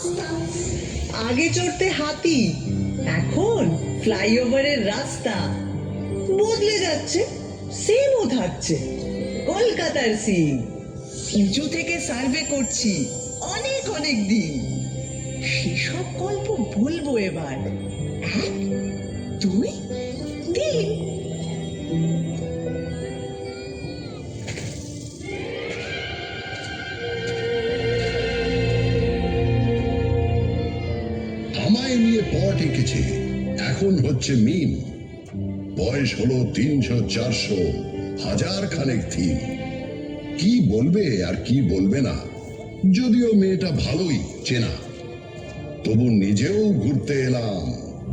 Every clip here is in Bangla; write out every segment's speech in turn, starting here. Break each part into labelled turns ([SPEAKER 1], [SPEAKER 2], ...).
[SPEAKER 1] রাস্তা। আগে চড়তে হাতি, এখন ফ্লাইওভারের রাস্তা। বদলে যাচ্ছে, সেমও থাকছে। কলকাতার সিন। উঁচু থেকে সার্ভে করছি অনেক অনেক দিন। সেসব গল্প বলবো এবার। 1, 2, 3।
[SPEAKER 2] আমায় নিয়ে পট এঁকেছে, এখন হচ্ছে মিম। বয়স হলো 300, 400, হাজার খানেক থিম। কি বলবে আর কি বলবে না, যদিও মেয়েটা ভালোই চেনা, তবু নিজেও ঘুরতে এলাম,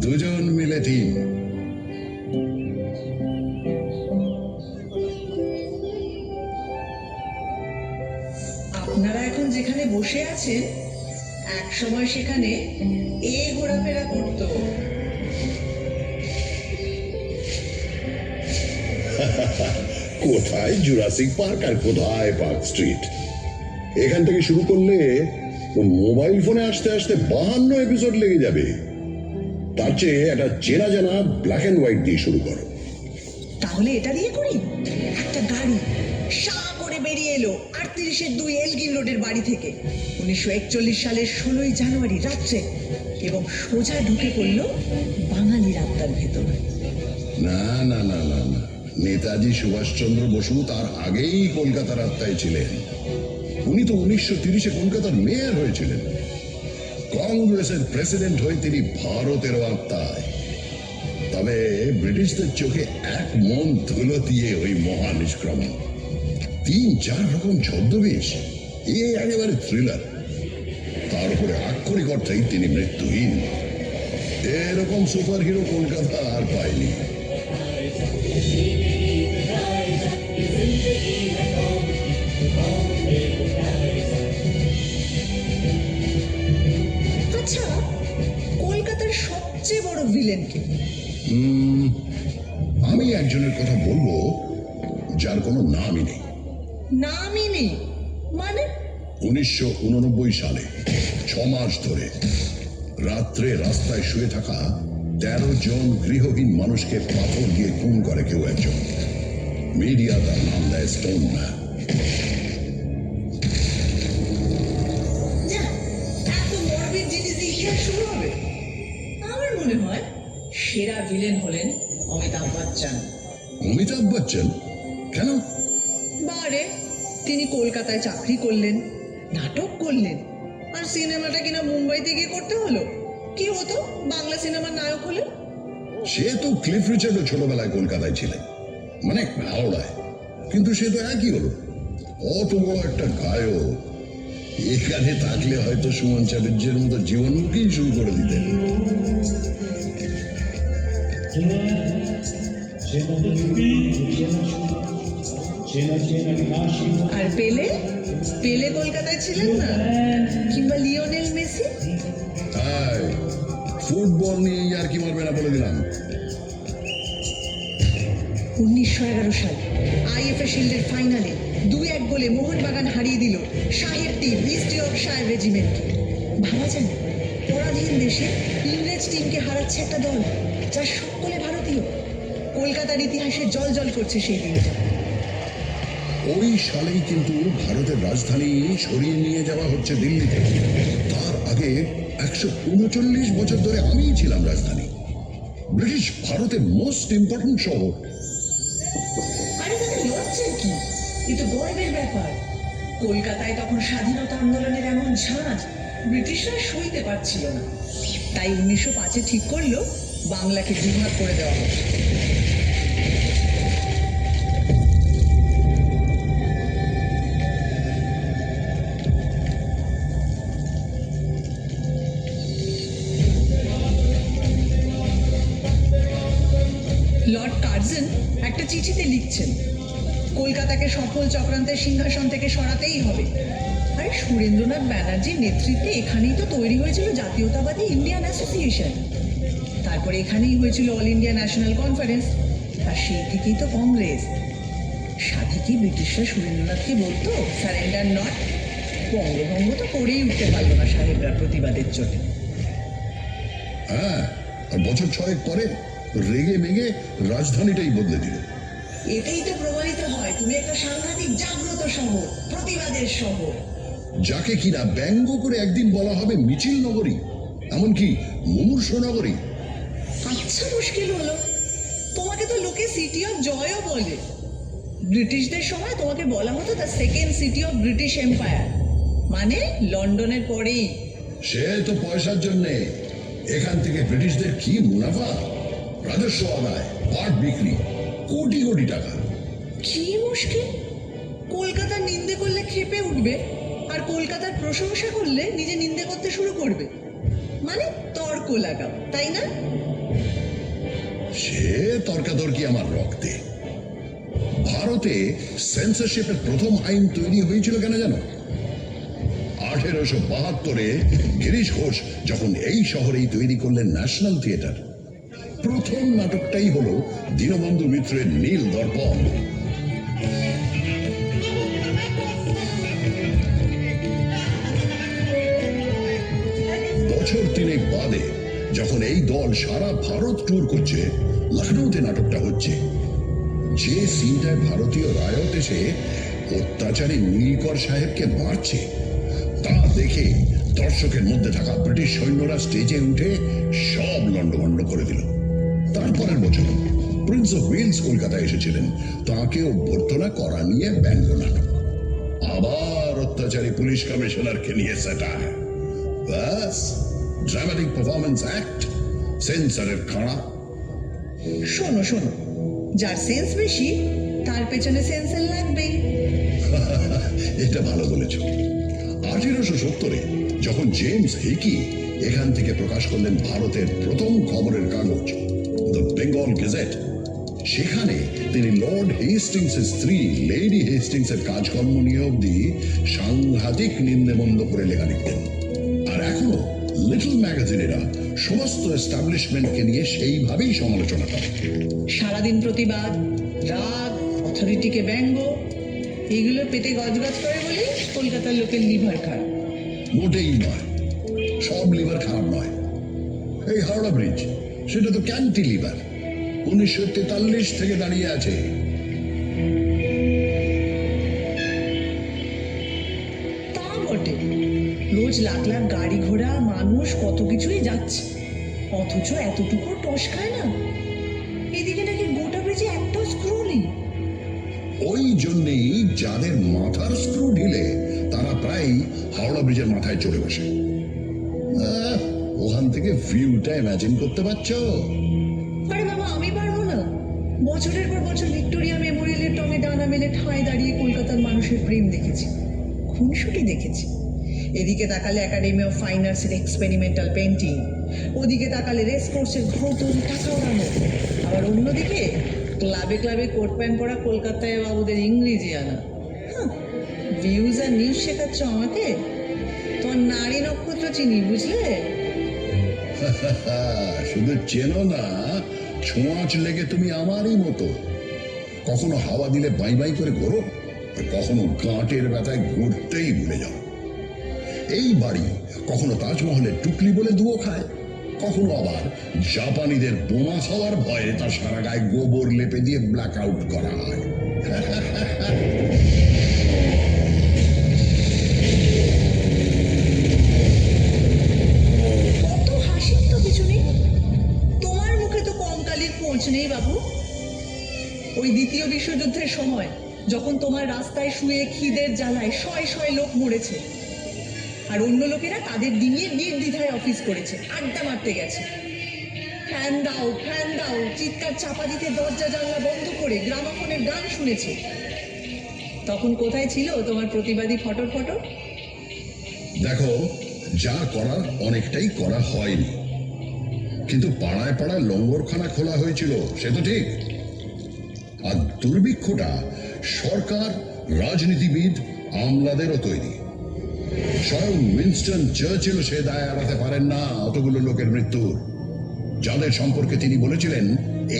[SPEAKER 2] দুজন মিলে টিম।
[SPEAKER 1] আপনারা এখন যেখানে বসে আছেন, এক সময় সেখানে ঘোরাফেরা করত।
[SPEAKER 2] কোথায় জুরাসিক পার্ক আর কোথায় পার্ক স্ট্রিট। এখান থেকে শুরু করলে মোবাইল ফোনে আসতে আসতে 52 এপিসোড লেগে যাবে। তার চেয়ে একটা চেনা জানা ব্ল্যাক অ্যান্ড হোয়াইট দিয়ে শুরু করো।
[SPEAKER 1] তাহলে এটা দিয়ে করি। একটা গাড়ি সা করে বেরিয়ে এলো 38-2 এলগিন রোডের বাড়ি থেকে 1941 সালের 16ই জানুয়ারি রাত্রে, এবং সোজা ঢুকে পড়লো বাঙালির আত্মার ভেতর।
[SPEAKER 2] না না না না না, নেতাজি সুভাষচন্দ্র বসু তার আগেই কলকাতার আত্মায় ছিলেন। উনি তো 1930-এ কলকাতার মেয়র হয়েছিলেন। কংগ্রেসের প্রেসিডেন্ট হয়ে তিনি ভারতেরও আত্মায়। তবে ব্রিটিশদের চোখে এক মন ধুলো দিয়ে ওই মহানিষ্ক্রমণ। 3-4 রকম ছদ্মবেশ, একেবারে থ্রিলার। তার উপরে আক্ষরিক অর্থেই তিনি মৃত্যুহীন। এরকম সুপার হিরো কলকাতা আর পায়নি।
[SPEAKER 1] আচ্ছা, কলকাতার সবচেয়ে বড় ভিলেন কে?
[SPEAKER 2] আমি একজনের কথা বলবো যার কোনো নামই নেই।
[SPEAKER 1] নামই নেই মানে?
[SPEAKER 2] 1989 সালে 6 মাস ধরে রাত্রে রাস্তায় শুয়ে থাকা 13 জন গৃহহীন মানুষকে পাথর দিয়ে খুন করে কেউ একজন। মিডিয়া তার নাম দেয় স্টোন ম্যান।
[SPEAKER 1] এত মরবিড জিনিস দিয়ে ইতিহাস শুরু হবে? আমার মনে হয় সেরা ভিলেন হলেন অমিতাভ বচ্চন।
[SPEAKER 2] অমিতাভ বচ্চন? কেন?
[SPEAKER 1] বারে, তিনি কলকাতায় চাকরি করলেন, নাটক করলেন, আর সিনেমাটা কিনা মুম্বাইতে গিয়ে করতে হলো। কি হতো বাংলা সিনেমার নায়ক হলে?
[SPEAKER 2] সে তো ক্লিফ রিচার্ডও ছোটবেলায় কলকাতায় ছিলেন, মানে হাওড়ায়, কিন্তু সে তো একই হলো। অত বড় একটা গায়ক এখানে থাকলে হয়তো সুমন চ্যাটার্জির মতো জীবনমুখী শুরু করে দিতেন।
[SPEAKER 1] আর পেলে? পেলে কলকাতায় ছিলেন না? কিংবা লিওনেল মেসি?
[SPEAKER 2] হ্যাঁ, ফুটবল নিয়ে আর কি মারবে না বলে দিলাম।
[SPEAKER 1] 1911 সাল আইএফএ শিল্ডের ফাইনালে 2-1 গোলে মোহনবাগান হারিয়ে দিল সাহেব টিম ইস্ট ইয়র্কশায়ার রেজিমেন্টকে। ভাবা যায়, পরাধীন দেশে ইংরেজ টিমকে হারাচ্ছে একটা দল যার সকলে ভারতীয়। কলকাতার ইতিহাসে জল করছে সেই দিনটা।
[SPEAKER 2] ওই সালেই কিন্তু ভারতের রাজধানী সরিয়ে নিয়ে যাওয়া হচ্ছে দিল্লিতে। তার আগে 139 বছর ধরে আমিই ছিলাম রাজধানী। ব্রিটিশ ভারতের মোস্ট ইম্পর্টেন্ট শহর।
[SPEAKER 1] আরে তাতে লজ্জার কি? এ তো গর্বের ব্যাপার। কলকাতায় তখন স্বাধীনতা আন্দোলনের এমন ঝাঁজ ব্রিটিশরা সইতে পারছিল না। তাই 1905-এ ঠিক করলো বাংলাকে দুভাগ করে দেওয়া হবে। লর্ড কার্জন একটা চিঠিতে লিখছেন, কলকাতাকে সফল চক্রান্তের সিংহাসন থেকে সরাতেই হবে। আরে সুরেন্দ্রনাথ ব্যানার্জির নেতৃত্বে এখানেই তো তৈরি হয়েছিল জাতীয়তাবাদী ইন্ডিয়ান অ্যাসোসিয়েশন। তারপরে এখানেই হয়েছিল অল ইন্ডিয়া ন্যাশনাল কনফারেন্স, আর সেই থেকেই তো কংগ্রেস। সাথে কি ব্রিটিশরা সুরেন্দ্রনাথকে বলতো সারেন্ডার নট? বঙ্গভঙ্গ তো করেই উঠতে পারলো না সাহেবরা প্রতিবাদের জন্য।
[SPEAKER 2] হ্যাঁ, আর বছর 6 পরে রেগে মেগে রাজধানীটাই বদলে দিল।
[SPEAKER 1] এতেই তো প্রমাণিত হয় তুমি একটা সাংঘাতিক জাগ্রত শহর, প্রতিবাদের শহর,
[SPEAKER 2] যাকে কিনা ব্যঙ্গ করে একদিন বলা হবে মিছিল নগরী, এমনকি মুমূর্ষ নগরী।
[SPEAKER 1] আচ্ছা মুশকিল হলো, তোমাকে তো লোকে সিটি অফ জয়ও বলে। ব্রিটিশদের সময় তোমাকে বলা হতো the second city of British empire, মানে লন্ডনের পরেই।
[SPEAKER 2] সে তো পয়সার জন্যে। এখান থেকে ব্রিটিশদের কি মুনাফা, রাজস্ব আদায়, পাট বিক্রি, কোটি কোটি টাকা।
[SPEAKER 1] কি মুশকিল, কলকাতার নিন্দে করলে ক্ষেপে উঠবে, আর কলকাতার প্রশংসা করলে নিজে নিন্দে করতে শুরু করবে, মানে তর্ক লাগাও, তাই না?
[SPEAKER 2] সে তর্কাতর্কি আমার রক্তে। ভারতে সেন্সরশিপের প্রথম আইন তৈরি হয়েছিল কেন জানো? 1872-এ গিরিশ ঘোষ যখন এই শহরেই তৈরি করলেন ন্যাশনাল থিয়েটার, প্রথম নাটকটাই হলো দীনবন্ধু মিত্রের নীল দর্পণ। বছর 3 বাদে যখন এই দল সারা ভারত ট্যুর করছে, লখনৌতে নাটকটা হচ্ছে। যে সিনটায় ভারতীয় রায়ত এসে অত্যাচারী নীলকর সাহেবকে মারছে, তা দেখে দর্শকের মধ্যে থাকা ব্রিটিশ সৈন্যরা স্টেজে উঠে সব লন্ডভন্ড করে দিল। তারপরের বছর প্রিন্স অফ ওয়েলস কলকাতায় এসেছিলেন, তাকে অভ্যর্থনা করা নিয়ে ব্যঙ্গ নাটক। আবার অত্যাচারী পুলিশ কমিশনারকে নিয়ে স্যাটার। ব্যাস, ড্রামাটিক পারফরমেন্স অ্যাক্ট, সেন্সরের খাড়া।
[SPEAKER 1] শোনো শোনো, যার সেন্স বেশি তার পেছনে সেন্সর লাগবেই।
[SPEAKER 2] এটা ভালো বলেছ। 1870-এ যখন জেমস হিকি এখান থেকে প্রকাশ করলেন ভারতের প্রথম খবরের কাগজ দ্য বেঙ্গল গেজেট, সেখানে তিনি লর্ড হেস্টিংসের স্ত্রী লেডি হেস্টিংসের কাজকর্ম নিয়ে অব্দি সাংঘাতিক নিন্দেমন্দ করে লেখা লিখতেন। আর এখনো লিটল ম্যাগাজিনেরা সমস্ত এস্টাবলিশমেন্টকে নিয়ে সেইভাবেই সমালোচনা করে।
[SPEAKER 1] সারাদিন প্রতিবাদ, রাগ, অথরিটিকে ব্যঙ্গ, এগুলো পেটে গজগজ করে বলে কলকাতার লোকের লিভার খারাপ।
[SPEAKER 2] মোটেই নয়, সব লিভার খারাপ নয়। এই হাওড়া ব্রিজ, সেটা তো ক্যান্টিলিভার, 1943 থেকে দাঁড়িয়ে আছে।
[SPEAKER 1] তা বটে, রোজ লাখ লাখ গাড়ি ঘোড়া, মানুষ, কত কিছুই যাচ্ছে, অথচ এতটুকু টস খায় না। এদিকে নাকি গোটা ব্রিজে একটা স্ক্রু নেই।
[SPEAKER 2] ওই জন্যেই যাদের মাথার স্ক্রু ঢিলে তারা প্রায় হাওড়া ব্রিজের মাথায় চড়ে বসে। ওখান থেকে ভিউটা ইমাজিন করতে পারছো?
[SPEAKER 1] আরে বাবা, আমি পারবো না। বছরের পর বছর ভিক্টোরিয়া মেমোরিয়ালের টঙে ডানা মেলে ঠাঁই দাঁড়িয়ে কলকাতার মানুষের প্রেম দেখেছি, খুনসুটি দেখেছি। এদিকে তাকালে একাডেমি অফ ফাইন আর্টসের এক্সপেরিমেন্টাল পেন্টিং, ওদিকে তাকালে রেস কোর্সের ঘোতন টাকা ওড়ানো, আবার অন্যদিকে ক্লাবে ক্লাবে কোট প্যান্ট পরা কলকাতায় বাবুদের ইংরেজি আনা। ভিউজ আর নিউজ শেখাচ্ছ আমাকে? তোমার নারী নক্ষত্র চিনি, বুঝলে?
[SPEAKER 2] শুধু চেনো না, ছোঁয়াচ লেগে তুমি আমারই মতো। কখনো হাওয়া দিলে বাই বাই করে ঘোরো, আর কখনো গাঁটের ব্যথায় ঘুরতেই ভুলে যাও। এই বাড়ি কখনো তাজমহলের টুকলি বলে দুয়ো খায়, কখনো আবার জাপানিদের বোমা খাওয়ার ভয়ে তার সারা গায়ে গোবর লেপে দিয়ে ব্ল্যাক আউট করা হয়।
[SPEAKER 1] কত হাসির তো কিছু নেই, তোমার মুখে তো কঙ্কালির পৌঁছ নেই বাবু। ওই দ্বিতীয় বিশ্বযুদ্ধের সময় যখন তোমার রাস্তায় শুয়ে খিদের জ্বালায় শয়ে শয়ে লোক মরেছে, আর অন্য লোকেরা তাদের ডিঙিয়ে নির্দ্বিধায় অফিস করেছে, আড্ডা মারতে গেছে, ফ্যান দাও ফ্যান দাও চিৎকার চাপা দিতে দরজা জানলা বন্ধ করে গ্রামাফোনের গান শুনেছে, তখন কোথায় ছিল তোমার প্রতিবাদী ফটর ফটর?
[SPEAKER 2] দেখো, যা করার অনেকটাই করা হয়নি, কিন্তু পাড়ায় পাড়ায় লঙ্গরখানা খোলা হয়েছিল, সে তো ঠিক। আর দুর্ভিক্ষটা সরকার, রাজনীতিবিদ, আমলাদেরও তৈরি। স্বয়ং উইনস্টন চার্চিল সে দায় এড়াতে পারেন না অতগুলো লোকের মৃত্যুর, যাদের সম্পর্কে তিনি বলেছিলেন,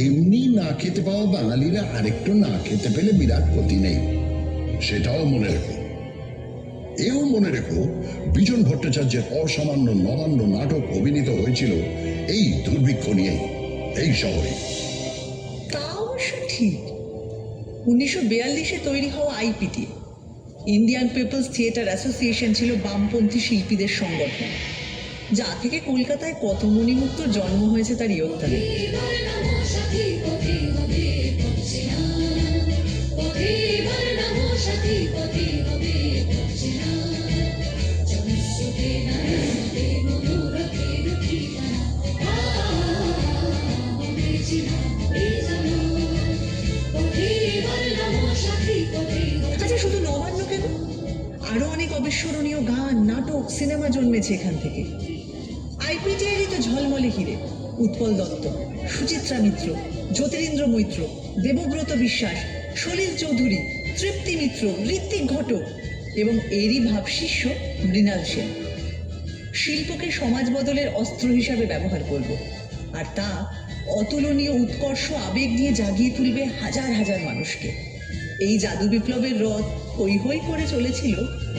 [SPEAKER 2] এমনি না খেতে পাওয়া বাঙালিরা আরেকটু না খেতে পেলে বিরাট ক্ষতি নেই। সেটাও মনে রেখো। এও মনে রেখো, বিজন ভট্টাচার্যের অসামান্য নবান্ন নাটক অভিনীত হয়েছিল এই দুর্ভিক্ষ নিয়েই, এই শহরে।
[SPEAKER 1] তা অবশ্য ঠিক। 1942-এ তৈরি হওয়া আইপিটি, ইন্ডিয়ান পিপলস থিয়েটার অ্যাসোসিয়েশন, ছিল বামপন্থী শিল্পীদের সংগঠন, যা থেকে কলকাতায় কত মণিমুক্ত জন্ম হয়েছে তার ইয়ত্তারে। আচ্ছা, শুধু নবান্ন কেন, আরো অনেক অবিস্মরণীয় গান, নাটক, সিনেমা জন্মেছে এখান থেকে। আইপিটিআরই তো ঝলমলে হিরে উৎপল দত্ত, সুচিত্রা মিত্র, জ্যোতিরিন্দ্র মৈত্র, দেবব্রত বিশ্বাস, সলিল চৌধুরী, তৃপ্তি মিত্র, ঋত্বিক ঘটক এবং এরই ভাবশিষ্য মৃণাল সেন। শিল্পকে সমাজ বদলের অস্ত্র হিসাবে ব্যবহার করব, আর তা অতুলনীয় উৎকর্ষ আবেগ নিয়ে জাগিয়ে তুলবে হাজার হাজার মানুষকে। এই জাদু বিপ্লবের রথ হৈ হৈ করে চলেছিল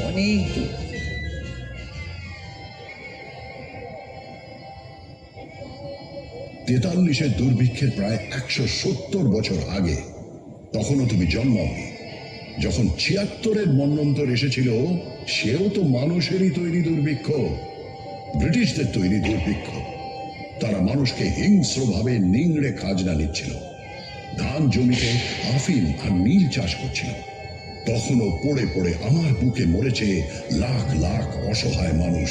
[SPEAKER 1] অনেক দূর।
[SPEAKER 2] 43-এর দুর্ভিক্ষের প্রায় 170 বছর আগে, তখনও তুমি জন্মাওনি। যখন 76-এর মন্বন্তর এসেছিল, সেও তো মানুষেরই তৈরি দুর্ভিক্ষ, ব্রিটিশদের তৈরি দুর্ভিক্ষ। তারা মানুষকে হিংস্রভাবে নিংড়ে খাজনা নিচ্ছিল, ধান জমিতে আফিম আর নীল চাষ করছিল। তখনও পড়ে পড়ে আমার বুকে মরেছে লাখ লাখ অসহায় মানুষ।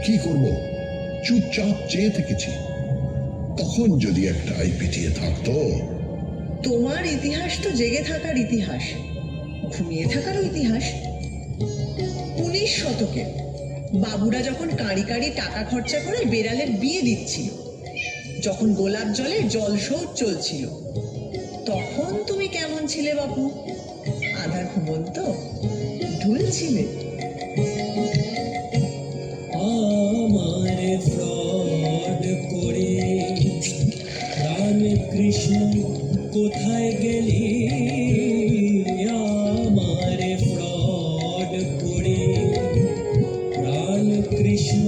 [SPEAKER 2] কি করব, চুপচাপ চেয়ে থেকেছি। তখন যদি একটা আইপিটিএ থাকতো।
[SPEAKER 1] তোমার ইতিহাস তো জেগে থাকার ইতিহাস, ঘুমিয়ে থাকারও ইতিহাস। 19 শতকে বাবুরা যখন কাঁড়ি কাঁড়ি টাকা খরচা করে বেড়ালের বিয়ে দিচ্ছিল, যখন গোলাপ জলে জলশৌচ চলছিল, তখন তুমি কেমন ছিলে বাপু? আধা ঘুমন্ত ঢুল ছিলে।
[SPEAKER 3] আমারে ফ্রড করে প্রাণ কৃষ্ণ কোথায় গেলি? আমারে ফ্রড করে প্রাণ কৃষ্ণ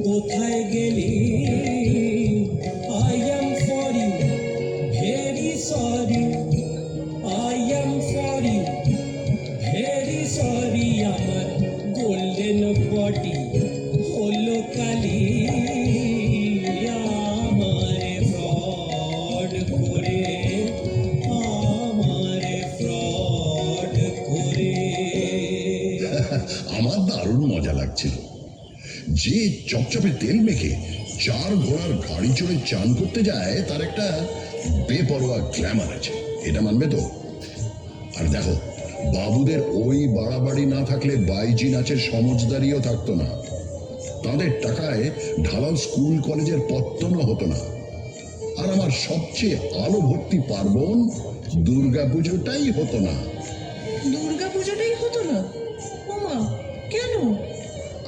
[SPEAKER 3] কোথায় গেলি? I am for you very sorry, I am for you very sorry. আমার গোল্ডেন বডি হলো কালি, আমারে ফ্রড করে, আমারে ফ্রড করে।
[SPEAKER 2] আমার দারুণ মজা লাগছিল। যে চপচপে তেল মেখে 4 ঘোড়ার গাড়ি চড়ে চান করতে যায়, তার একটা বেপরোয়া গ্ল্যামার আছে, এটা মানবে তো? আর দেখো, বাবুদের ওই বাড়াবাড়ি না থাকলে বাইজি নাচের সমজদারিও থাকতো না। তাদের টাকায় ঢালাল স্কুল কলেজের পত্তনও হতো না। আর আমার সবচেয়ে আলো ভর্তি পার্বণ দুর্গাপুজোটাই হতো না।
[SPEAKER 1] দুর্গাপুজোটাই হতো না? ওমা, কেন?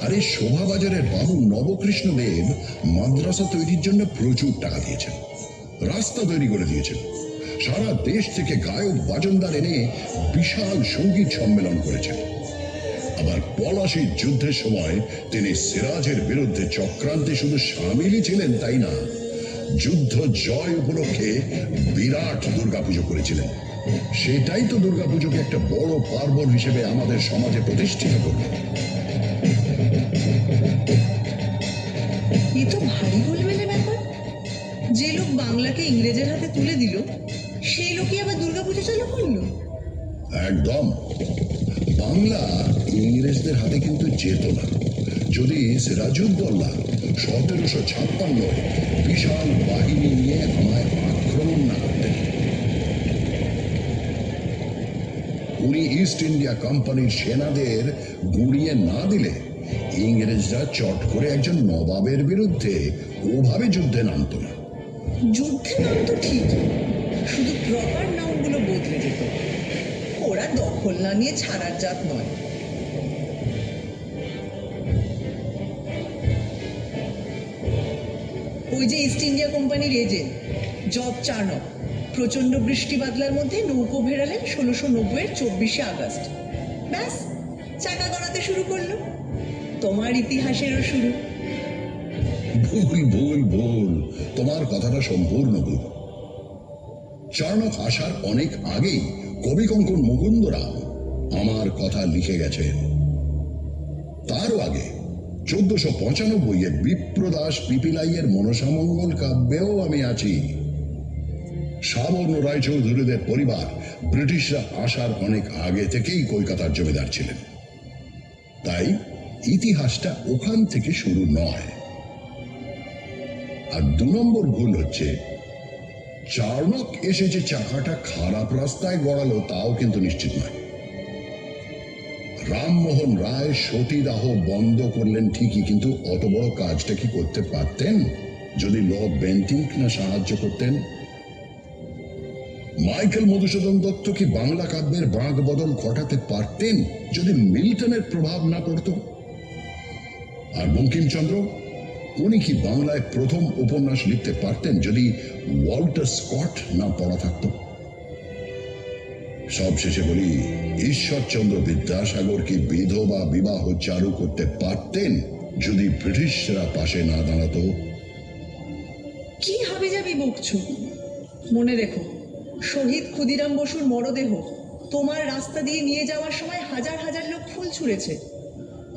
[SPEAKER 2] আরে শোভাবাজারের বাবু নবকৃষ্ণ দেব মাদ্রাসা তৈরির জন্য প্রচুর টাকা দিয়েছেন, রাস্তা তৈরি করে দিয়েছেন, সারা দেশ থেকে গায়ক বাজনদার এনে বিশাল সঙ্গীত সম্মেলন করেছেন। আবার পলাশির যুদ্ধের সময় তিনি সিরাজের বিরুদ্ধে চক্রান্তে শুধু সামিলই ছিলেন তাই না, যুদ্ধ জয় উপলক্ষে বিরাট দুর্গাপুজো করেছিলেন। সেটাই তো দুর্গাপুজোকে একটা বড় পার্বণ হিসেবে আমাদের সমাজে প্রতিষ্ঠিত করবে।
[SPEAKER 1] এ তো ভারী গোলমেলে ব্যাপার। যে লোক বাংলাকে ইংরেজের হাতে তুলে দিল, সেই লোকই আবার দুর্গাপুজো চালু করলো।
[SPEAKER 2] একদম। বাংলা ইংরেজদের হাতে কিন্তু যেত না যদি সিরাজউদ্দৌলা 1756 বিশাল বাহিনী নিয়ে আমায় আক্রমণ না করতেন। উনি ইস্ট ইন্ডিয়া কোম্পানির সেনাদের গুঁড়িয়ে না দিলে ইংরেজরা চট করে একজন নবাবের বিরুদ্ধে ওভাবে যুদ্ধে নামত না।
[SPEAKER 1] যুদ্ধে নাম তো ঠিক, শুধু প্রপার নামগুলো বদলে যেত। ওরা দখল না নিয়ে ছাড়ার জাত নয়। ওই যে ইস্ট ইন্ডিয়া কোম্পানির এজেন্ট জব চার্নক প্রচন্ড বৃষ্টি বাদলার মধ্যে নৌকো ভেড়ালেন 1690-এর 24শে আগস্ট। ব্যাস, চাকা গড়াতে শুরু করলো? তোমার ইতিহাসেরও শুরু।
[SPEAKER 2] ভুল ভুল ভুল, তোমার কথাটা সম্পূর্ণ ভুল। চাণক্য আসার অনেক আগেই কবি কঙ্কন মুকুন্দরাম আমার কথা লিখে গেছেন। তারও আগে 1495 বিপ্রদাস পিপিলাইয়ের মনসামঙ্গল কাব্যেও আমি আছি। সাবর্ণ রায়চৌধুরীদের পরিবার ব্রিটিশরা আসার অনেক আগে থেকেই কলকাতার জমিদার ছিলেন, তাই ইতিহাসটা ওখান থেকে শুরু নয়। আর 2 নম্বর ভুল হচ্ছে, চাণক্য এসে যে চাকাটা খারাপ রাস্তায় গড়ালো তাও কিন্তু নিশ্চিত নয়। রামমোহন রায় সতীদাহ বন্ধ করলেন ঠিকই, কিন্তু অত বড় কাজটা কি করতে পারতেন যদি লর্ড বেন্টিঙ্ক না সাহায্য করতেন? মাইকেল মধুসূদন দত্ত কি বাংলা কাব্যের বাঁক বদল ঘটাতে পারতেন যদি মিল্টনের প্রভাব না পড়ত? আর বঙ্কিমচন্দ্র, উনি কি বাংলায় প্রথম উপন্যাস লিখতে পারতেন যদি ওয়াল্টার স্কট না পড়া থাকত? সব শেষে বলি, ঈশ্বরচন্দ্র বিদ্যাসাগর কি বিধবা বিবাহ চালু করতে পারতেন যদি ব্রিটিশরা পাশে না দাঁড়াতো?
[SPEAKER 1] কি হাবিজাবি বকছো? মনে রেখো, শহীদ ক্ষুদিরাম বসুর মরদেহ তোমার রাস্তা দিয়ে নিয়ে যাওয়ার সময় হাজার হাজার লোক ফুল ছুঁড়েছে।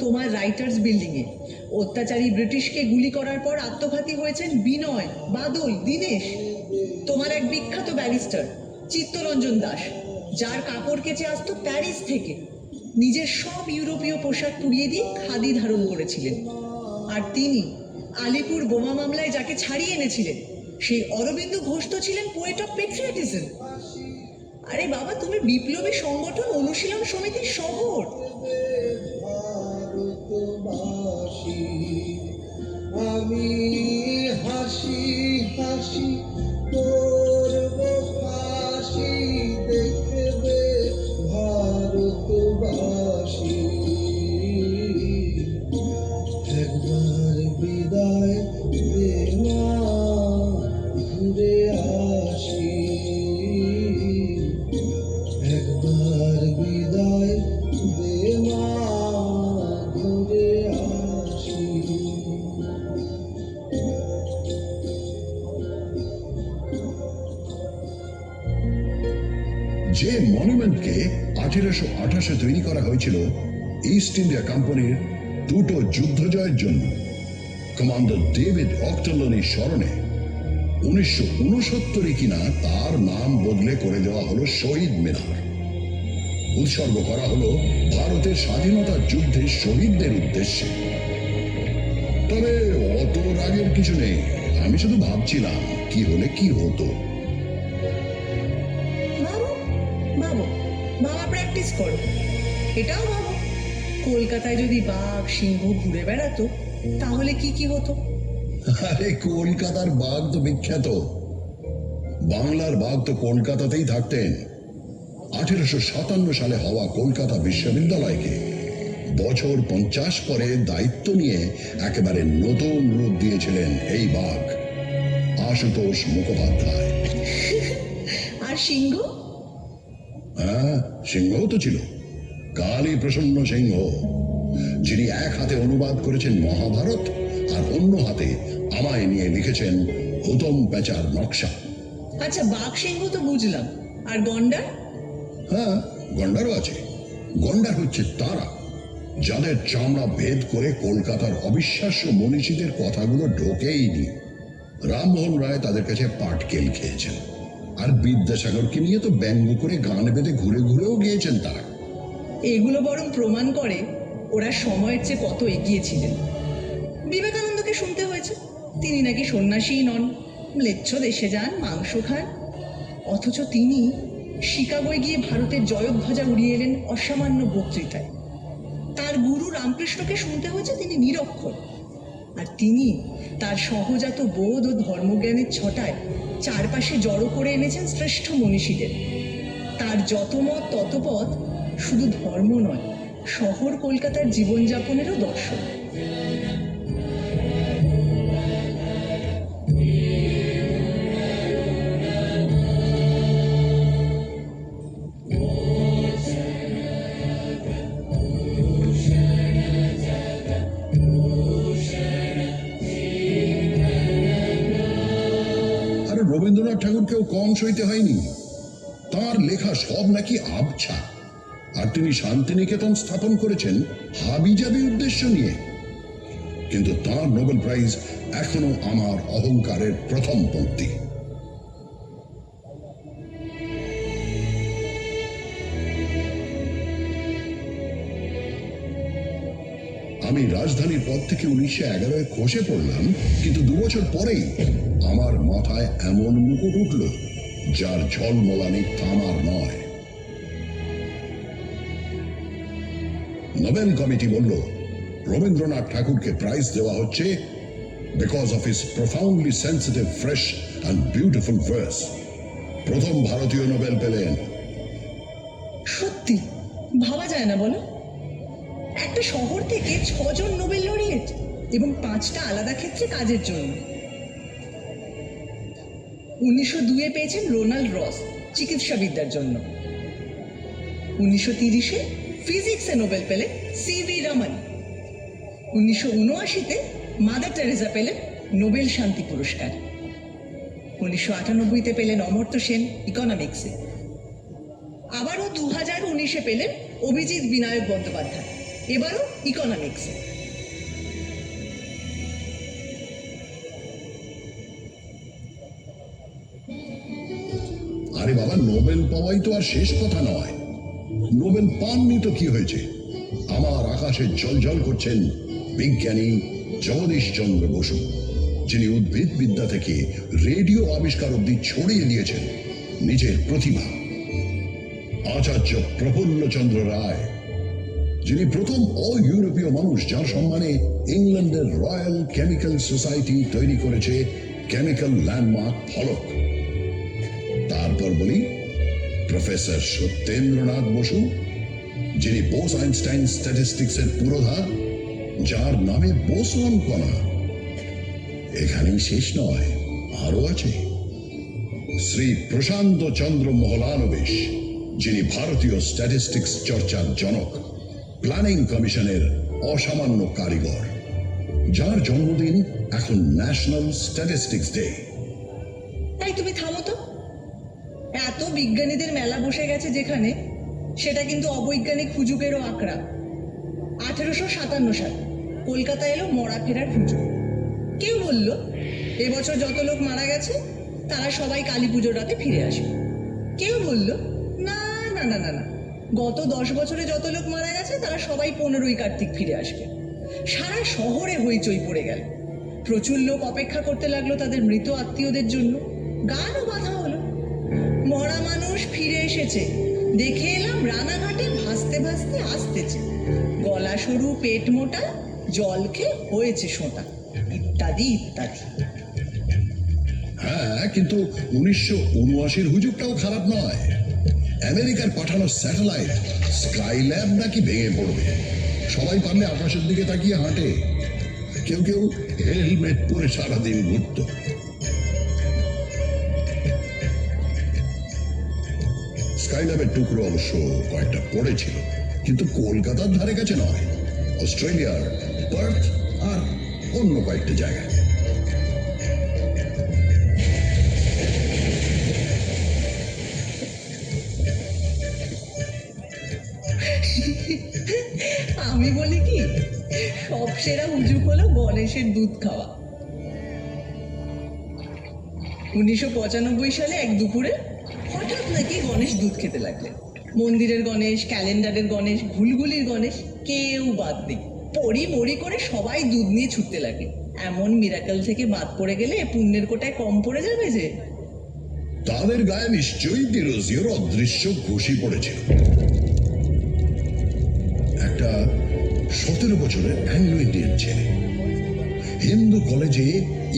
[SPEAKER 1] তোমার রাইটার্স বিল্ডিং এ অত্যাচারী ব্রিটিশকে গুলি করার পর আত্মঘাতী হয়েছেন বিনয়, বাদল, দীনেশ। তোমার এক বিখ্যাত ব্যারিস্টার চিত্তরঞ্জন দাস, যার কাপড় কেচে আসতো প্যারিস থেকে, নিজের সব ইউরোপীয় পোশাক পুড়িয়ে দিয়ে খাদি ধারণ করেছিলেন। আর তিনি আলিপুর বোমা মামলায় যাকে ছাড়িয়ে এনেছিলেন, সেই অরবিন্দ ঘোষ তো ছিলেন পোয়েট অফ পেট্রিয়টিজম। আরে বাবা, তুমি বিপ্লবী সংগঠন অনুশীলন সমিতির শহর।
[SPEAKER 4] ভারতবাসী, আমি হাসি হাসি করব ফাঁসি, দেখবে ভারতবাসী। একবার বিদায় দে মা, ঘুরে আসি। একবার বিদায় দে মা, ঘুরে আসি।
[SPEAKER 2] যে মনুমেন্টকে 1828 তৈরি করা হয়েছিল ইস্ট ইন্ডিয়া কোম্পানির 2টো যুদ্ধ জয়ের জন্য, কমান্ডার ডেভিড অক্টলনির স্মরণে 1969 কিনা তার নাম বদলে করে দেওয়া হলো শহীদ মিনার। উৎসর্গ করা হলো ভারতের স্বাধীনতা যুদ্ধে শহীদদের উদ্দেশ্যে। তবে অত রাগের কিছু নেই, আমি শুধু ভাবছিলাম কি হলে কি হতো।
[SPEAKER 1] ভাবো ভাবো, ভাবা প্র্যাকটিস করো। এটাও ভাবো, কলকাতায় যদি বাঘ সিংহ ঘুরে বেড়াতো তাহলে কি কি হতো?
[SPEAKER 2] আরে কলকাতার বাঘ তো বিখ্যাত, বাংলার বাঘ তো কলকাতাতেই থাকতেন। 1857 সালে হওয়া কলকাতা বিশ্ববিদ্যালয়কে বছর 50 পরে দায়িত্ব নিয়ে একেবারে নতুন রূপ দিয়েছিলেন এই বাঘ, আশুতোষ মুখোপাধ্যায়।
[SPEAKER 1] আর সিংহ?
[SPEAKER 2] হ্যাঁ, সিংহও তো ছিল, কালী প্রসন্ন সিংহ, যিনি এক হাতে অনুবাদ করেছেন মহাভারত আর অন্য হাতে আমায় নিয়ে লিখেছেন হুতম প্যাঁচার নকশা।
[SPEAKER 1] আচ্ছা, বাঘ সিংহ তো বুঝলাম, আর গন্ডার?
[SPEAKER 2] হ্যাঁ, গন্ডারও আছে। গন্ডার হচ্ছে তারা যাদের চামড়া ভেদ করে কলকাতার অবিশ্বাস্য মনীষীদের কথাগুলো ঢোকেইনি। রামমোহন রায় তাদের কাছে পাটকেল খেয়েছেন, আর বিদ্যাসাগরকে নিয়ে তো ব্যঙ্গ করে গান বেঁধে ঘুরে ঘুরেও গিয়েছেন তারা।
[SPEAKER 1] এগুলো বরং প্রমাণ করে ওরা সময়ের চেয়ে কত এগিয়ে ছিলেন। বিবেকানন্দকে শুনতে হয়েছে তিনি নাকি সন্ন্যাসীই নন, ম্লেচ্ছ দেশে যান, মাংস খান, অথচ তিনি শিকাগোয় গিয়ে ভারতের জয়ধ্বজা উড়িয়ে এলেন অসামান্য বক্তৃতায়। তার গুরু রামকৃষ্ণকে শুনতে হয়েছে তিনি নিরক্ষর, আর তিনি তার সহজাত বোধ ও ধর্মজ্ঞানের ছটায় চারপাশে জড়ো করে এনেছেন শ্রেষ্ঠ মনীষীদের। তার যত মত তত পথ শুধু ধর্ম নয়, শহর কলকাতার জীবনযাপনেরও দর্শন।
[SPEAKER 2] রবীন্দ্রনাথ ঠাকুরকেও কম সইতে হয়নি। তার লেখা সব নাকি আবছা, আর তিনি শান্তিনিকেতন স্থাপন করেছেন হাবিজাবি উদ্দেশ্য নিয়ে। কিন্তু তার নোবেল প্রাইজ এখনো আমার অহংকারের প্রথম পংক্তি। আমি রাজধানীর পদ থেকে 1911 খসে পড়লাম, কিন্তু 2 বছর পরেই আমার মাথায় এমন মুকুট উঠল যার ঝলমলানি তামার নয়। নোবেল কমিটি বলল রবীন্দ্রনাথ ঠাকুরকে প্রাইজ দেওয়া হচ্ছে because of his profoundly sensitive, fresh and beautiful verse. প্রথম ভারতীয় নোবেল পেলেন।
[SPEAKER 1] সত্যি ভাবা যায় না বলো, একটা শহর থেকে 6 জন নোবেল লরিয়েট এবং 5টা আলাদা ক্ষেত্রে কাজের জন্য। 1902-এ পেয়েছেন রোনাল্ড রস চিকিৎসাবিদ্যার জন্য। 1930-এ ফিজিক্সে নোবেল পেলেন সিভি রমন। 1979-তে মাদার টেরেসা পেলেন নোবেল শান্তি পুরস্কার। 1998-তে পেলেন অমর্ত্য সেন ইকোনমিক্সে। আবারও 2019-এ পেলেন অভিজিৎ বিনায়ক বন্দ্যোপাধ্যায়, এবারও ইকোনমিক্সে।
[SPEAKER 2] আরে বাবা, নোবেল পাওয়াই তো আর শেষ কথা নয়। নোবেল পাননি তো কি হয়েছে? আমার আকাশে জ্বলজ্বল করছেন বিজ্ঞানী জগদীশ চন্দ্র বসু, যিনি উদ্ভিদ বিদ্যা থেকে রেডিও আবিষ্কার অব্দি ছড়িয়ে দিয়েছেন নিজের প্রতিভা। আচার্য প্রফুল্লচন্দ্র রায়, যিনি প্রথম ইউরোপীয় মানুষ যার সম্মানে ইংল্যান্ডের রয়্যাল কেমিক্যাল সোসাইটি তৈরি করেছে কেমিক্যাল ল্যান্ডমার্ক ফলক। তারপর বলি প্রফেসর সত্যেন্দ্রনাথ বসু, যিনি বোস আইনস্টাইন স্ট্যাটিস্টিক্সের পুরোধা, যার নামে বোসন কণা। এখানেই শেষ নয়, আরো আছে শ্রী প্রশান্ত চন্দ্র মহলানবিশ, যিনি ভারতীয় স্ট্যাটিস্টিক্স চর্চার জনক, প্ল্যানিং কমিশনের অসামান্য কারিগর, যার জন্মদিন এখন ন্যাশনাল স্ট্যাটিস্টিক্স ডে।
[SPEAKER 1] তাই তুমি থামো তো, এত বিজ্ঞানীদের মেলা বসে গেছে যেখানে, সেটা কিন্তু অবৈজ্ঞানিক হুজুগেরও আঁকড়া। 1857 সাল কলকাতা এলো মরা ফেরার হুজুগ। কেউ বলল এবছর যত লোক মারা গেছে তারা সবাই কালী পুজোর রাতে ফিরে আসবে। কেউ বলল না না না না না, গত 10 বছরে যত লোক মারা গেছে তারা সবাই 15ই কার্তিক ফিরে আসবে। সারা শহরে হইচই পড়ে গেল। প্রচুর লোক অপেক্ষা করতে লাগলো তাদের মৃত আত্মীয়দের জন্য। গানও বাঁধা হলো, মরা মানুষ ফিরে এসেছে, দেখে এলাম রানাঘাটে ভাসতে ভাসতে আসতেছে, গলা সরু পেট মোটা, জল খেয়ে হয়েছে সোঁটা, ইত্যাদি ইত্যাদি।
[SPEAKER 2] হ্যাঁ, কিন্তু 1979-র হুজুগটাও খারাপ নয়। আমেরিকার পাঠানো স্যাটেলাইট স্কাইল্যাব নাকি ভেঙে পড়বে। সবাই পারলে আকাশের দিকে তাকিয়ে হাঁটে, কেউ কেউ হেলমেট পরে সারাদিন ঘুরত। স্কাইল্যাবের টুকরো অবশ্য কয়েকটা পড়েছিল, কিন্তু কলকাতার ধারে কাছে নয়, অস্ট্রেলিয়ার পার্থ আর অন্য কয়েকটা জায়গায়।
[SPEAKER 1] আমি বলি কি, সব সেরা হুজুগ হলো গণেশের দুধ খাওয়া। 1995 সালে এক দুপুরে হঠাৎ নাকি গণেশ দুধ খেতে লাগলেন। মন্দিরের গণেশ, ক্যালেন্ডারের গণেশ, ঘুলঘুলির গণেশ, কেউ বাদ নেই। পড়ি বড়ি করে সবাই দুধ নিয়ে ছুটতে লাগে। এমন মিরাকেল থেকে বাদ পড়ে গেলে পুণ্যের কোটায় কম পড়ে যাবে যে।
[SPEAKER 2] তাদের গায়ে নিশ্চয়ই ডিরোজিওর অদৃশ্য ঘুষি পড়েছিল। একটা 17 বছরের অ্যাংলো ইন্ডিয়ান ছেলে হিন্দু কলেজে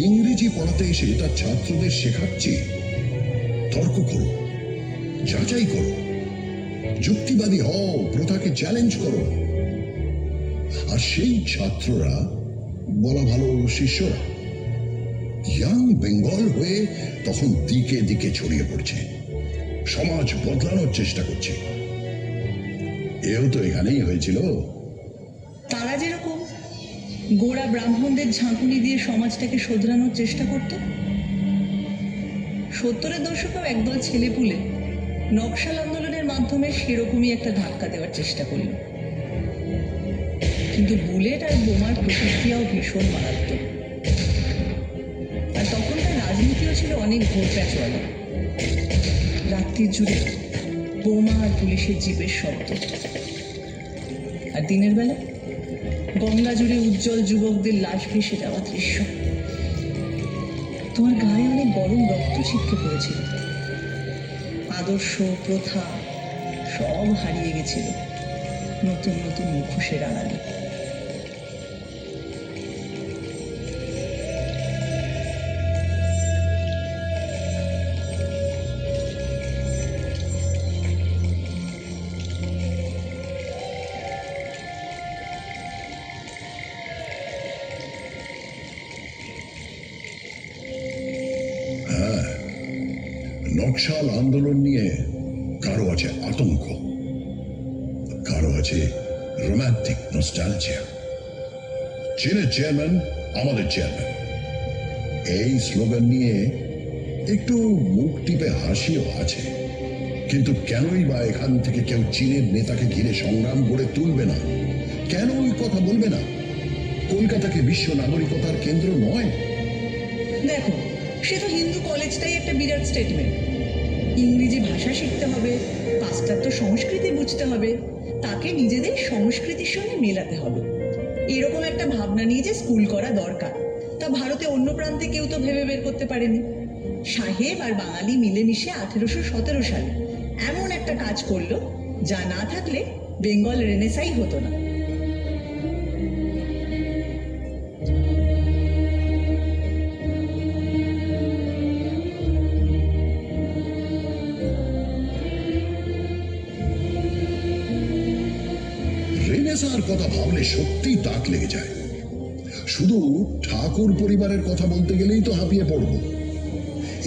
[SPEAKER 2] ইংরেজি পড়াতে এসে তার ছাত্রদের শেখাচ্ছে তর্ক করো, যাচাই করো, যুক্তিবাদী হও, প্রথাকে চ্যালেঞ্জ করো। আর সেই ছাত্ররা, বলা ভালো শিষ্যরা, ইয়াং বেঙ্গল হয়ে তখন দিকে দিকে ছড়িয়ে পড়ছে, সমাজ বদলানোর চেষ্টা করছে। এও তো এখানেই হয়েছিল।
[SPEAKER 1] তারা যেরকম গোড়া ব্রাহ্মণদের ঝাঁকুনি দিয়ে সমাজটাকে শোধরানোর চেষ্টা করত, 70-এর দশকেও একদল ছেলেপুলে নকশাল আন্দোলনের মাধ্যমে সেরকমই একটা ধাক্কা দেওয়ার চেষ্টা করল, কিন্তু বুলেট আর বোমার প্রতিক্রিয়াও ভীষণ মারাত্মক। আর তখনকার রাজনীতিও ছিল অনেক ঘোরপ্যাচওয়ালা। রাত্রির জুড়ে বোমা আর পুলিশের জিপের শব্দ, আর দিনের বেলা গঙ্গা জুড়ে উজ্জ্বল যুবকদের লাশ ভেসে যাওয়া দৃশ্য। তোমার গায়ে অনেক গরম রক্ত ছিটকে পড়েছিল। আদর্শ, প্রথা সব হারিয়ে গেছিল নতুন নতুন মুখোশের আড়ালে।
[SPEAKER 2] নকশাল আন্দোলন নিয়ে কারো আছে আতঙ্ক, কারো আছে রোমান্টিক নস্টালজিয়া। চীনের চেয়ারম্যান আমাদের চেয়ারম্যান, এই স্লোগান নিয়ে একটু মুখ টিপে হাসিও আছে। কিন্তু কেনই বা এখান থেকে কেউ চীনের নেতাকে ঘিরে সংগ্রাম গড়ে তুলবে না? কেন ওই কথা বলবে না? কলকাতাকে বিশ্ব নাগরিকতার কেন্দ্র নয়?
[SPEAKER 1] দেখো, সে তো হিন্দু কলেজটাই একটা বিরাট স্টেটমেন্ট। ইংরেজি ভাষা শিখতে হবে, পাশ্চাত্য সংস্কৃতি বুঝতে হবে, তাকে নিজেদের সংস্কৃতির সঙ্গে মেলাতে হবে, এরকম একটা ভাবনা নিয়ে যে স্কুল করা দরকার, তা ভারতে অন্য প্রান্তে কেউ তো ভেবে বের করতে পারেনি। সাহেব আর বাঙালি মিলেমিশে 1817 সালে এমন একটা কাজ করলো যা না থাকলে বেঙ্গল রেনেসাই হতো না।
[SPEAKER 2] রেনেসাঁর কথা ভাবলে সত্যি তাক লেগে যায়। শুধু ঠাকুর পরিবারের কথা বলতে গেলেই তো হাঁপিয়ে পড়ব।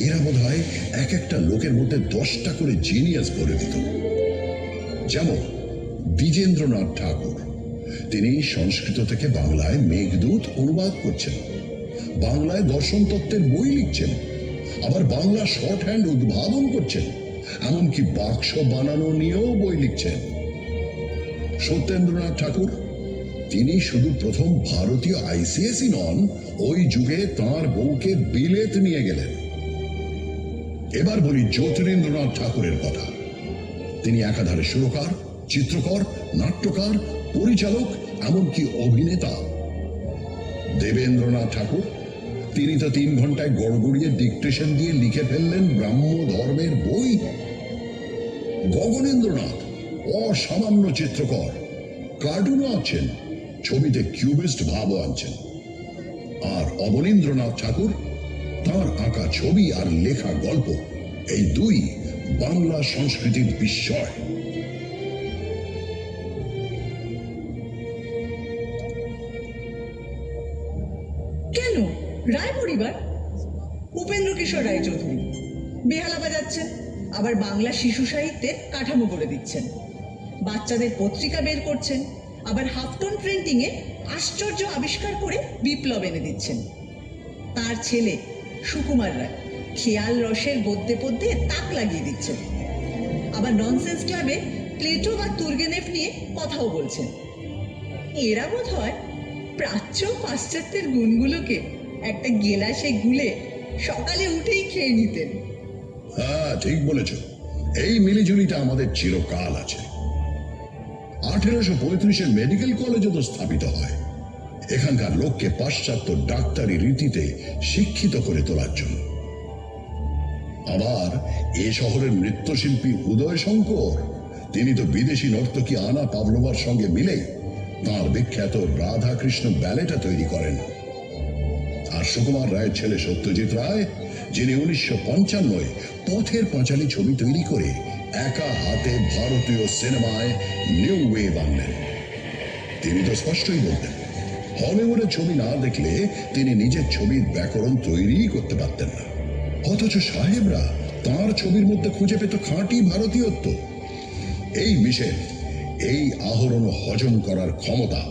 [SPEAKER 2] এরা বোধহয় এক একটা লোকের মধ্যে 10টা করে জিনিয়াস ভরে দিত। যেমন দ্বিজেন্দ্রনাথ ঠাকুর, তিনি সংস্কৃত থেকে বাংলায় মেঘদূত অনুবাদ করছেন, বাংলায় দর্শন তত্ত্বের বই লিখছেন, আবার বাংলা শর্ট হ্যান্ড উদ্ভাবন করছেন, এমনকি বাক্স বানানো নিয়েও বই লিখছেন। সত্যেন্দ্রনাথ ঠাকুর, তিনি শুধু প্রথম ভারতীয় আইসিএসই নন, ওই যুগে তাঁর বউকে বিলেত নিয়ে গেলেন। এবার বলি জ্যোতিরিন্দ্রনাথ ঠাকুরের কথা। তিনি একাধারে সুরকার, চিত্রকর, নাট্যকার, পরিচালক, এমনকি অভিনেতা। দেবেন্দ্রনাথ ঠাকুর, তিনি তো 3 ঘন্টায় গড়গড়িয়ে ডিকটেশন দিয়ে লিখে ফেললেন ব্রাহ্ম ধর্মের বই। গগনেন্দ্রনাথ অসামান্য চিত্রকর, কার্টুনও আছেন, ছবিতে কিউবিস্ট ভাবও আনছেন। আর অবনীন্দ্রনাথ ঠাকুর, তার আঁকা ছবি আর লেখা গল্প, এই দুই বাংলা সংস্কৃতির বিস্ময়।
[SPEAKER 1] কেন রায় পরিবার? উপেন্দ্র কিশোর রায় চৌধুরী বেহালা বাজাচ্ছেন, আবার বাংলা শিশু সাহিত্যের কাঠামো করে দিচ্ছেন, বাচ্চাদের পত্রিকা বের করছেন, আবার হাফটন প্রিন্টিং এ আশ্চর্য আবিষ্কার করে বিপ্লব এনে দিচ্ছেন। তার ছেলে সুকুমার রায় খেয়াল রসের গদ্যে পদ্যে তাক লাগিয়ে দিচ্ছেন, আবার ননসেন্স ক্লাবে প্লেটো বা তুর্গেনেভ নিয়ে কথাও বলছেন। এরা বোধ হয় প্রাচ্য পাশ্চাত্যের গুণগুলোকে একটা গেলাসে গুলে সকালে উঠেই খেয়ে নিতেন।
[SPEAKER 2] হ্যাঁ, ঠিক বলেছ। এই মিলিজুলিটা আমাদের চিরকাল আছে। 1835-এর মেডিকেল কলেজও তো স্থাপিত হয় এখানকার লোককে পাশ্চাত্য ডাক্তারি রীতিতে শিক্ষিত করে তোলার জন্য। আবার এ শহরের নৃত্যশিল্পী উদয় শঙ্কর, তিনি তো বিদেশি নর্তকী আনা পাভলোভার সঙ্গে মিলে তাঁর বিখ্যাত রাধা কৃষ্ণ ব্যালেটা তৈরি করেন। আর সুকুমার রায়ের ছেলে সত্যজিৎ রায়, যিনি 1955-এ পথের পাঁচালী ছবি তৈরি করে একা হাতে ভারতীয় সিনেমায় নিউ ওয়েভ আনলেন। তিনি তো স্পষ্টই বলতেন, হলিউডের ছবি না দেখলে তিনি নিজের ছবির ব্যাকরণ তৈরি করতে পারতেন না। অথচ সাহেবরা তাঁর ছবির মধ্যে খুঁজে পেত খাঁটি ভারতীয়ত্ব। এই মিশেল, এই আহরণ হজম করার ক্ষমতা,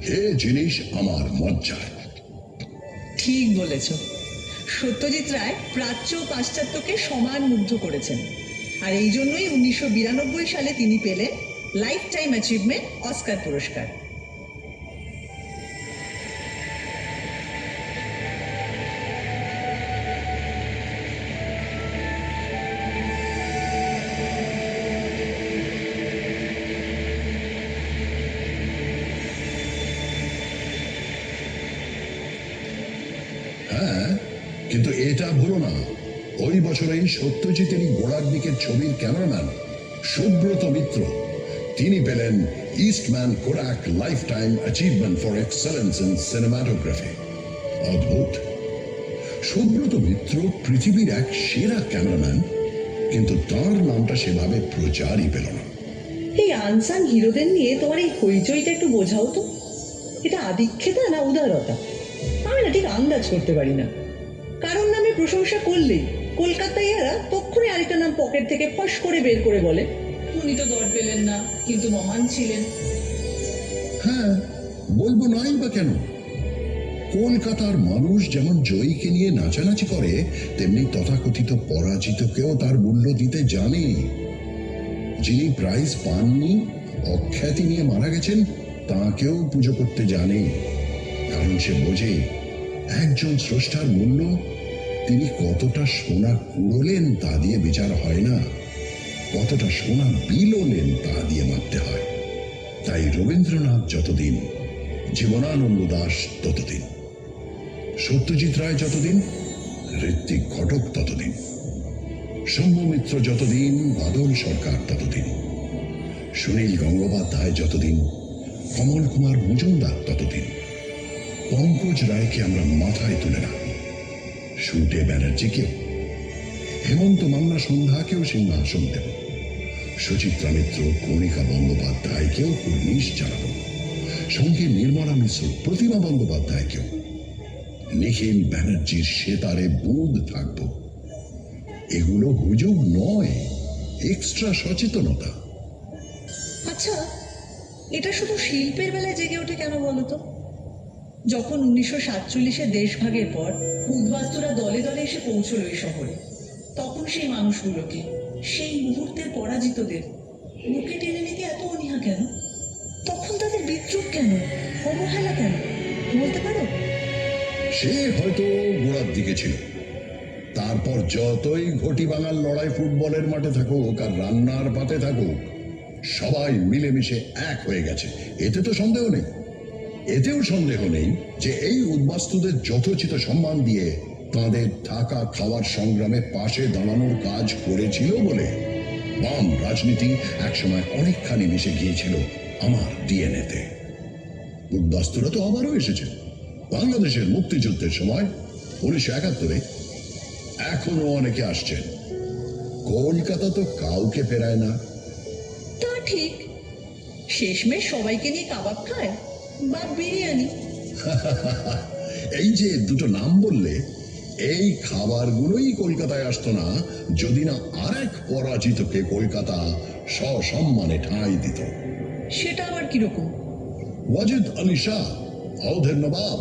[SPEAKER 2] হে জিনিস আমার মজ্জায়।
[SPEAKER 1] ঠিক বলেছ। সত্যজিৎ রায় প্রাচ্য ও পাশ্চাত্যকে সমান মুগ্ধ করেছেন, আর এই জন্যই 1992 সালে তিনি পেলেন লাইফ টাইম অ্যাচিভমেন্ট অস্কার পুরস্কার।
[SPEAKER 2] হ্যাঁ, কিন্তু এটা ভুলো না, ওই বছরেই সত্যজিতেরই গোড়ার দিকের ছবির ক্যামেরাম্যান সুব্রত মিত্র তিনি পেলেন Eastman Kodak life time achievement for excellence in cinematography. অদ্ভুত, সুব্রত মিত্র পৃথিবীর এক সেরা ক্যামেরাম্যান, কিন্তু তার নামটা সেভাবে প্রচারই পেল না।
[SPEAKER 1] এই আনসান হিরোদের নিয়ে তোমার এই হইচইটা একটু বোঝাও তো, এটা আদিক্ষেতা না উদারতা? আমি না ঠিক আন্দাজ করতে পারি না। কারণ নামে প্রশংসা করলেই কলকাতায় এরা তক্ষুনি আরেকটা নাম পকেট থেকে ফস করে বের করে বলে, উনি তো দর পেলেন না কিন্তু মহান ছিলেন।
[SPEAKER 2] হ্যাঁ, বলবো নাই বা কেন? কলকাতার মানুষ যেমন জয়ীকে নিয়ে নাচানাচি করে, তেমনি তথাকথিত পরাজিতকেও তার মূল্য দিতে জানে। যিনি প্রাইজ পাননি, অখ্যাতি নিয়ে মারা গেছেন, তাকেও পুজো করতে জানে। কারণ সে বোঝে একজন স্রষ্টার মূল্য তিনি কতটা সোনা কুড়োলেন তা দিয়ে বিচার হয় না, কতটা সোনা বিলোলেন তা দিয়ে মাপতে হয়। তাই রবীন্দ্রনাথ যতদিন, জীবনানন্দ দাশ ততদিন, সত্যজিৎ রায় যতদিন, ঋত্বিক ঘটক ততদিন, সৌম্যমিত্র যতদিন, বাদল সরকার ততদিন, সুনীল গঙ্গোপাধ্যায় যতদিন, কমল কুমার মজুমদার ততদিন, পঙ্কজ রায়কে আমরা মাথায় তুলে রাখব, সুটে ব্যানার্জিকেও, হেমন্ত মান্না সন্ধ্যাকেও সিংহাসন দেব, সুচিত্রা মিত্র, কণিকা বন্দ্যোপাধ্যায়কেও কুর্নিশ জানাব, সঙ্গে নির্মলা মিশ্র, প্রতিমা বন্দ্যোপাধ্যায়কেও, নিখিল ব্যানার্জির সেতারে বুঁদ থাকব। এগুলো হুজুগ নয়, এক্সট্রা সচেতনতা।
[SPEAKER 1] আচ্ছা, এটা শুধু শিল্পের বেলায় জেগে ওঠে কেন বলো তো? যখন 1947-এ দেশভাগের পর উদ্বাস্তুরা দলে দলে এসে পৌঁছল এই শহরে, তখন সেই মানুষগুলোকে, সেই মুহূর্তের পরাজিতদের বুকে টেনে নিতে এত অনীহা কেন? তখন তাদের বিদ্রুপ কেন, অবহেলা কেন, বলতে পারো?
[SPEAKER 2] সে হয়তো গোড়ার দিকে ছিল। তারপর যতই ঘটি বাঙাল লড়াই ফুটবলের মাঠে থাকুক আর রান্নার পাতে থাকুক, সবাই মিলেমিশে এক হয়ে গেছে, এতে তো সন্দেহ নেই। এতেও সন্দেহ নেই যে এই উদ্বাস্তুদের যথোচিত সম্মান দিয়ে তাদের থাকা খাওয়ার সংগ্রামে পাশে দাঁড়ানোর কাজ করেছিল বলে বাম রাজনীতি একসময় অনেকখানি মিশে গিয়েছিল আমার ডিএনএতে। উদ্বাস্তুরা তো আবারও এসেছে বাংলাদেশের মুক্তিযুদ্ধের সময় 1971-এ, এখনো অনেকে আসছেন। কলকাতা তো কাউকে ফেরায় না।
[SPEAKER 1] তা ঠিক, শেষমেশ সবাইকে নিয়ে কাবাব খায় বা বিরিয়ানি।
[SPEAKER 2] এই যে দুটো নাম বললে, এই খাবারগুলোই কলকাতায় আসতো না যদি না আরেক পরাজিতকে কলকাতা সসম্মানে ঠাঁই দিত।
[SPEAKER 1] সেটা আবার কিরকম?
[SPEAKER 2] ওয়াজিদ আলী শাহ, অওধের নবাব।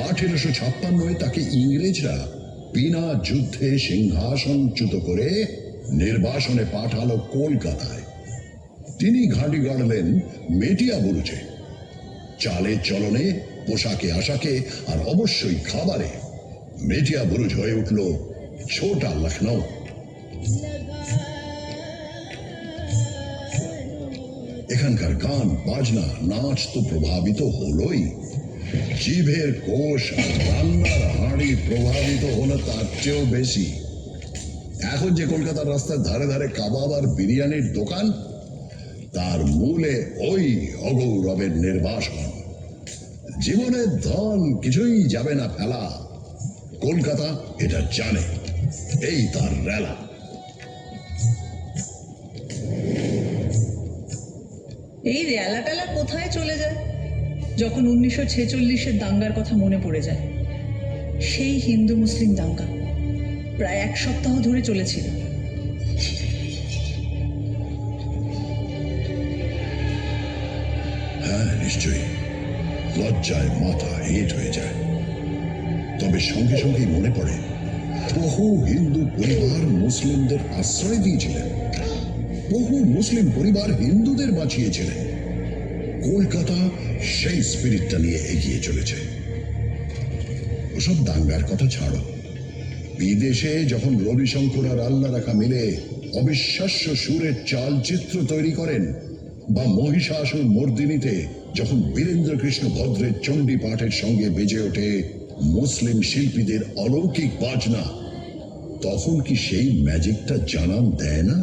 [SPEAKER 2] আঠেরোশো 1956 তাকে ইংরেজরা বিনা যুদ্ধে সিংহাসনচ্যুত করে নির্বাসনে পাঠালো কলকাতায়। তিনি ঘাঁটি গাড়লেন মেটিয়া বুরুজে। চালে চলনে, পোশাকে আশাকে আর অবশ্যই খাবারে মেটিয়া বুরুজ হয়ে উঠল ছোটা লখনৌ। এখানকার গান বাজনা নাচ তো প্রভাবিত হলোই, জিভের কোষ আর রান্নার হাঁড়ি প্রভাবিত হলো তার চেয়েও বেশি। এখন যে কলকাতার রাস্তার ধারে ধারে কাবাব আর বিরিয়ানির দোকান, তার মূলে ওই অগৌরবের নির্বাসন। জীবনের ধন কিছুই যাবে না ফেলা, কলকাতা এটা জানে, এই তার রেলা।
[SPEAKER 1] এই রেলা টেলা কোথায় চলে যায় যখন 1946-এর দাঙ্গার কথা মনে পড়ে যায়? সেই হিন্দু মুসলিম দাঙ্গা প্রায় 1 সপ্তাহ ধরে চলেছিল।
[SPEAKER 2] হ্যাঁ, নিশ্চয়ই লজ্জায় মাথা হেঁট হয়ে যায়। তবে সঙ্গে সঙ্গেই মনে পড়ে বহু হিন্দু পরিবার মুসলিমদের আশ্রয় দিয়েছিলেন, বহু মুসলিম পরিবার হিন্দুদের বাঁচিয়েছিলেন। কলকাতা সেই স্পিরিটটা নিয়ে এগিয়ে চলেছে। ওসব দাঙ্গার কথা ছাড়ো, বিদেশে যখন রবিশঙ্কর আর আল্লাহ রাখা মিলে অবিশ্বাস্য সুরের চালচিত্র তৈরি করেন, বা মহিষাসুর মর্দিনীতে যখন বীরেন্দ্র কৃষ্ণ ভদ্রের চণ্ডী পাঠের সঙ্গে বেজে ওঠে মুসলিম শিল্পীদের অলৌকিক বাজনা, তখন কি সেই ম্যাজিকটা জানান দেয় না?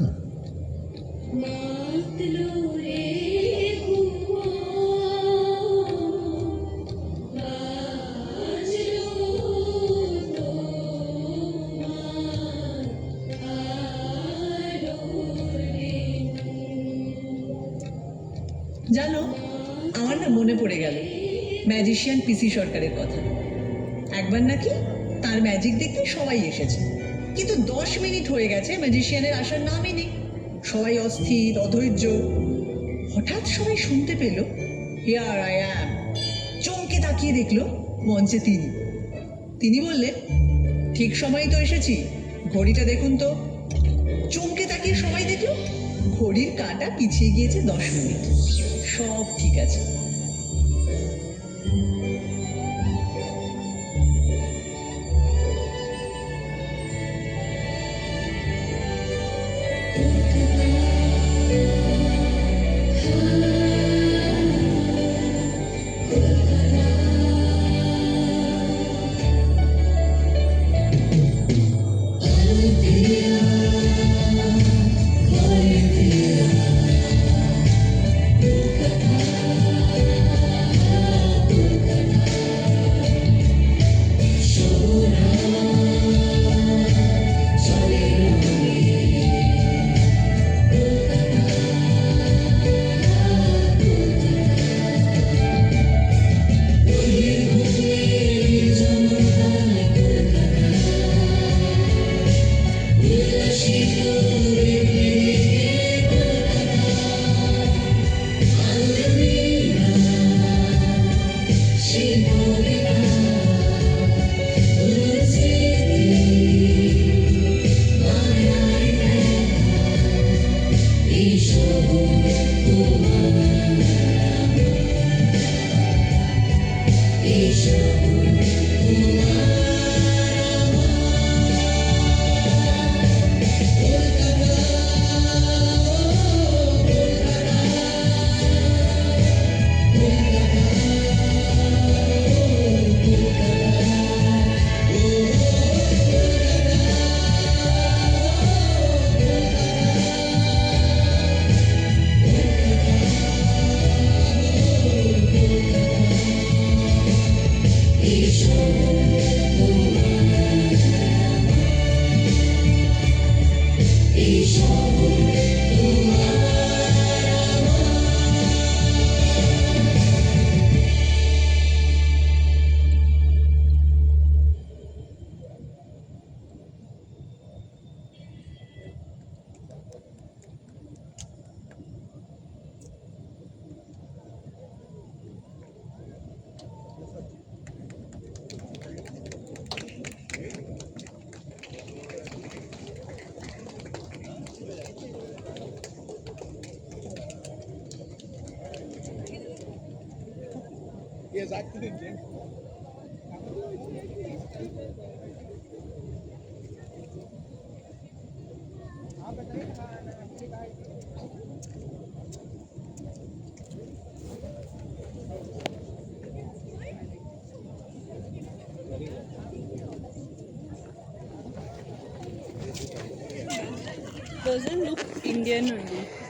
[SPEAKER 1] জানো, আমার না মনে পড়ে গেল ম্যাজিশিয়ান পিসি সরকারের কথা। একবার নাকি তার ম্যাজিক দেখতে সবাই এসেছে, কিন্তু 10 মিনিট হয়ে গেছে ম্যাজিশিয়ানের আসার নামই নেই। সবাই অস্থির, অধৈর্য। হঠাৎ সবাই শুনতে পেল, হিয়ার আই অ্যাম। চমকে তাকিয়ে দেখলো মঞ্চে তিনি বললেন, ঠিক সময়ই তো এসেছি, ঘড়িটা দেখুন তো। চমকে তাকিয়ে সবাই দেখলো ঘড়ির কাঁটা পিছিয়ে গিয়েছে 10 মিনিট। সব ঠিক আছে।
[SPEAKER 5] Doesn't look Indian only.